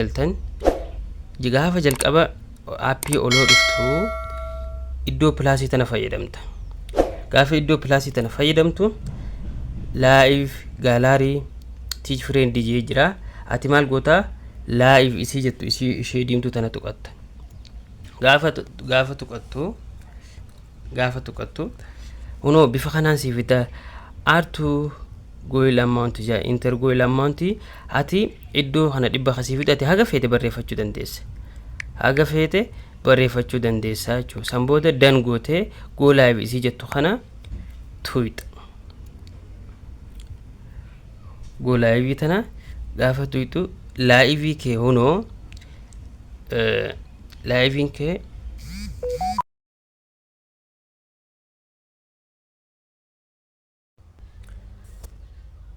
Eltan gaafa jalqaba aappii oloo dhuftu iddoo pilaasii tana fayyadamta. Gaafa iddoo pilaasii tana fayyadamtu live gallery teach friend jira. Ati maal goota live isii jettu ishee diimtuu tana tuqatta. Gaafa tuqattu uno bifa kanaan siifita artu goil amount ja enter goil amount ati iddoo kana dhibba khasiifita ati haga feete barreeffachuu dandeessa. Haga feete barreeffachuu dandeessa jechuudha. San booda dan goote go live isii jettu kana tuyxa. Go live tana gaafa tuyxu live kee huno live kee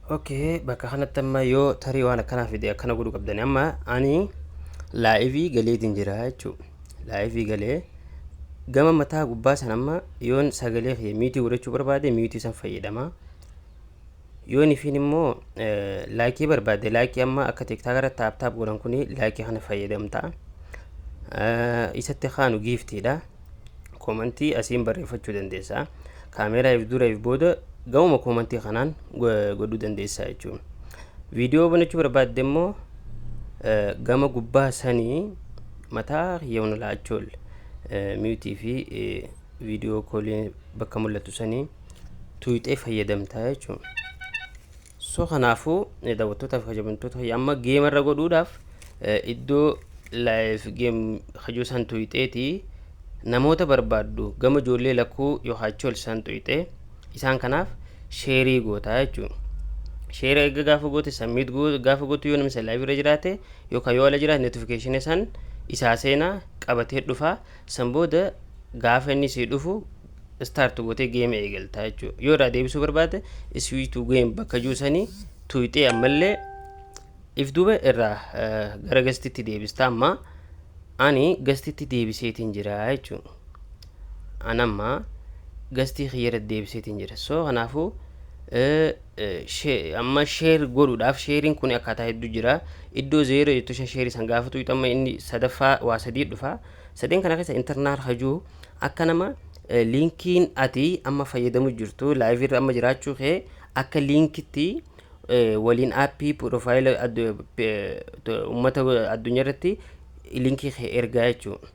okay bakka kanatti amma yoo tarii waan akkana fide akkana godhuu qabdani amma ani live galeetiin jira jechuudha. Live galee gama mataa gubbaa san amma yoon sagalee kee mute godhachuu barbaade mute san fayyadama. Yoon ifin immoo like barbaade like amma akka TikTok irratti taap godhan kuni like kana fayyadamta. Isatti khaanu giftidha. Commenti asiin barreeffachuu dandeessa. Kaameeraa if dura if booda gama commenti kanaan godhuu dandeessa jechuudha. Video banachuu barbaadde immoo gama gubbaa sanii mataa yoon laachol mute fi video call bakka mul'atu sanii tuyxee fayyadamta jechuudha. So kanaafuu daawwattootaaf kabajamtoota amma geema irra godhuudhaaf iddoo live game hajuu san tuyxeeti namoota barbaaddu gama ijoollee lakkuu yookaan san tuyxee isaan kanaaf sheerii goota jechuudha. Sheerii gaafa goote submit gaafa gootu yoo namni live irra jiraate yookaan yoo ala jiraate notification san isaa seenaa qabatee dhufa. San booda gaafa inni si dhufu start gootee game eegalta jechuudha. Yoo irraa deebisuu barbaade switch to game bakka juusanii tuyxee ammallee if duuba irraa gara gastitti deebista. Amma ani gastitti deebiseetiin jira jechuudha. Anamma gastii khiyyaara deebiseetiin jira. So kanaafuu amma share godhuudhaaf sharing kun akkaataa hedduu jira. Iddoo 0 jettu share san gaafa tuyxu amma inni sadaffaa waa sadii dhufa. Sadeen kana keessa internal hajuu akka nama linkiin ati amma fayyadamu jirtu live irra amma jiraachuu kee akka linkitti waliin aappii profile ummata addunyaa irratti linkii kee ergaa jechuudha.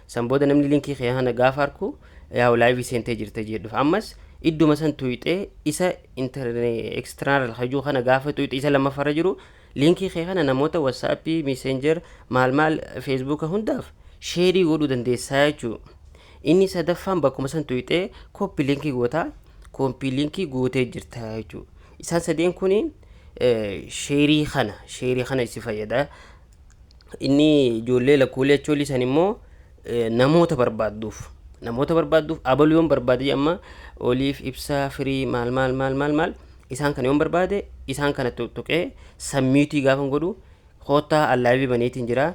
San booda namni linkii kee hana gaafa arku yaa live seentee jirte jedhu. Ammas idduma san tuyxee isa external hajuu kana gaafa tuyxee isa lammaffaa jiru linkii kee kana namoota WhatsApp, Messenger, maal Facebook hundaaf share godhuu dandeessaa jechuudha. Inni sadaffaan bakkuma san tuyxee copy linkii goota. Copy linkii gootee jirta jechuudha. Isaan sadeen kuni share kana isi fayyada. Inni ijoollee lakkuulee achoolii san immoo namoota barbaadduuf abaluu yoon barbaade amma oliif ibsaa firii maal isaan kana yoon barbaade isaan kana tuqee submit gaafa godhu hoota allaabii baneetiin jira.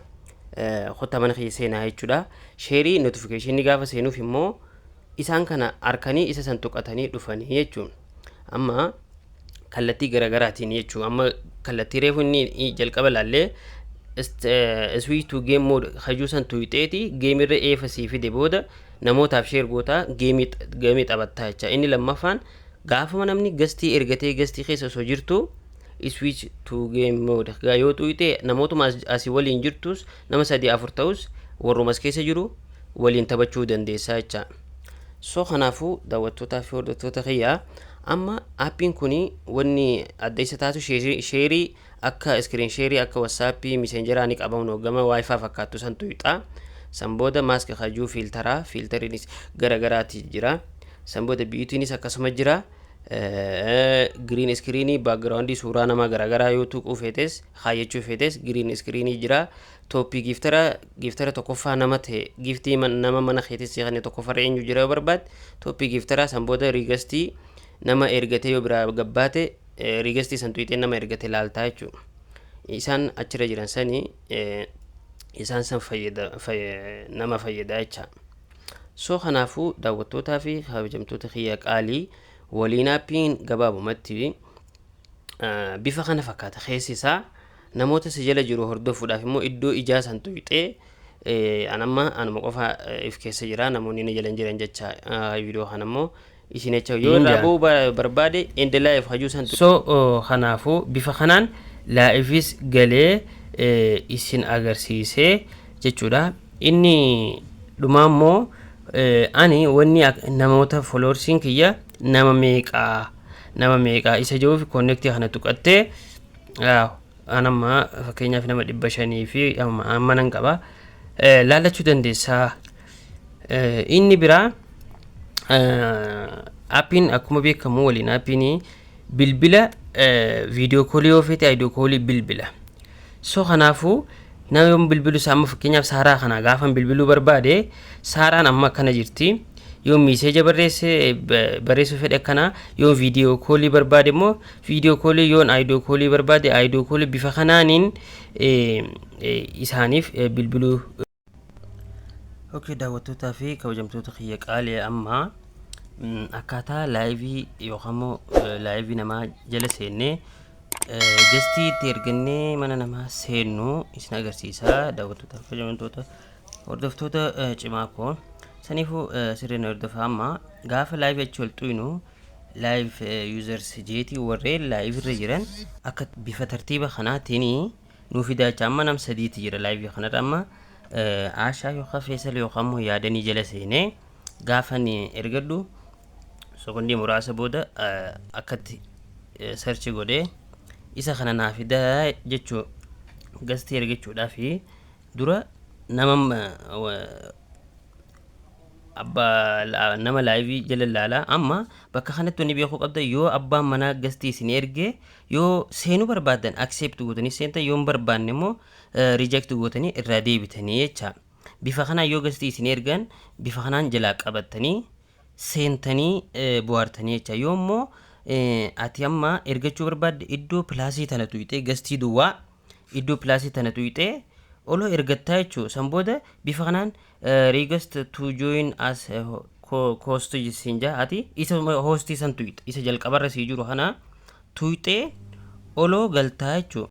Hoota mana kee seenaa jechuudha. Share notification gaafa seenuuf immoo isaan kana arkanii isa san tuqatanii dhufanii jechuudha. Amma kallattii garagaraatiin jechuudha. Amma kallattii reefu inni jalqaba laallee switch to game mode hajuu san tuyxeeti game irra eefasii fide booda namootaaf share goota game taphattaa jecha. Inni lammaffaan gaafa namni gastii ergatee gastii keessa osoo jirtu switch to game mode yoo tuyxee namootuma asii waliin jirtus nama 3-4 ta'us warrumas keessa jiru waliin taphachuu dandeessaa jecha. So kanaafuu daawwattootaa fi hordoftoota kiyyaa amma aappiin kuni wanni adda isa taatu sheerii akka screen share akka WhatsApp, Messenger ani qabamu gama wifi fakkaatu san tuyxa. San booda mask hajuu filterinis garagaraati jira. San booda beautynis akkasuma jira. Green screen background suuraa nama garagaraa yoo tuquu feetes haayachuu feetes green screen jira. Toppii giftara tokkoffaa nama ta'e giftii nama mana keetis seeqanii tokkoffaa eenyu jira yoo barbaad toppii giftara. San booda rigastii nama ergatee yoo biraa gabbaate rigastii san tuyxee nama ergate laaltaa jechuudha. Isaan achirra jiran sanii isaan san nama fayyada jecha. So kanaafuu daawwattootaa fi kabajamtoota kiyya qaalii waliin aappiin gabaabumatti bifa kana fakkaata. Keessi isaa namoota si jala jiru hordofuudhaaf immoo iddoo ijaa san tuqxee anuma qofa if keessa jira namoonni ni jalan jiran jecha viidiyoo kana immoo isin jecha yoo irraa bu'uu barbaade end live hajuu san so kanaafuu bifa kanaan liveis galee isin agarsiisee jechuudha. inni dhumaa immoo ani wanni namoota followersiin kiyya nama meeqaa isa jiruuf connectii kana tuqattee anamma fakkeenyaaf nama 500 fi amma nan qaba laalachuu dandeessaa. inni biraa appiin akkuma beekamu waliin appiin bilbila viidiyoo koolii yoo feete viidiyoo koolii bilbila. so kanaafuu nama yoon bilbilu amma fakkeenyaaf Saaraa kana gaafan bilbiluu barbaade Saaraan amma kana jirti yoo miiseeja barreessuu fedhe kana yoo viidiyoo koolii barbaade immoo viidiyoo koolii yoon viidiyoo koolii barbaade viidiyoo koolii bifa kanaaniin isaaniif bilbiluu. okay daawwattootaa fi kabajamtoota kiyya qaalee amma akkaataa laayivii yookaan immoo laayivii namaa jala seennee gestii itti ergannee mana namaa seennu isin agarsiisa. daawwattootaa fi kabajamtoota hordoftoota cimaa koo saniifuu sirriin hordofaa amma gaafa laayivii achi ol xuynu laayif users jeetii warreen laayivii irra jiran akka bifa tartiiba kanaatiin nuuf hidaacha amma nam sadiiti jira laayivii kanarra amma Aashaa yookaan Feesal yookaan immoo yaadanii jala seenee gaafa ni ergadhu sekondii muraasa booda akkatti search godhee isa kana naaf fidaa jechuu gastii ergachuudhaaf dura nama laayivii jala laalaa amma bakka kanatti wanni beekuu qabda yoo abbaan manaa gastii isin erge yoo seenuu barbaadan accept gootanii seentan yoo barbaanne immoo reject gootanii irraa deebitanii jecha bifa kanaan yoo gastii isin ergan bifa kanaan jalaa qabattanii seentanii bu'aartanii jecha yoo immoo ati amma ergachuu barbaadde iddoo pilaasii tana tuqxee gastii duwwaa iddoo pilaasii tana tuqxee olo ergattaa jechuu san booda bifa kanaan request to join as host jisinja ati isa hostii san tuqxe isa jalqabarra sii jiru kana tuqxee olo galtaa jechuu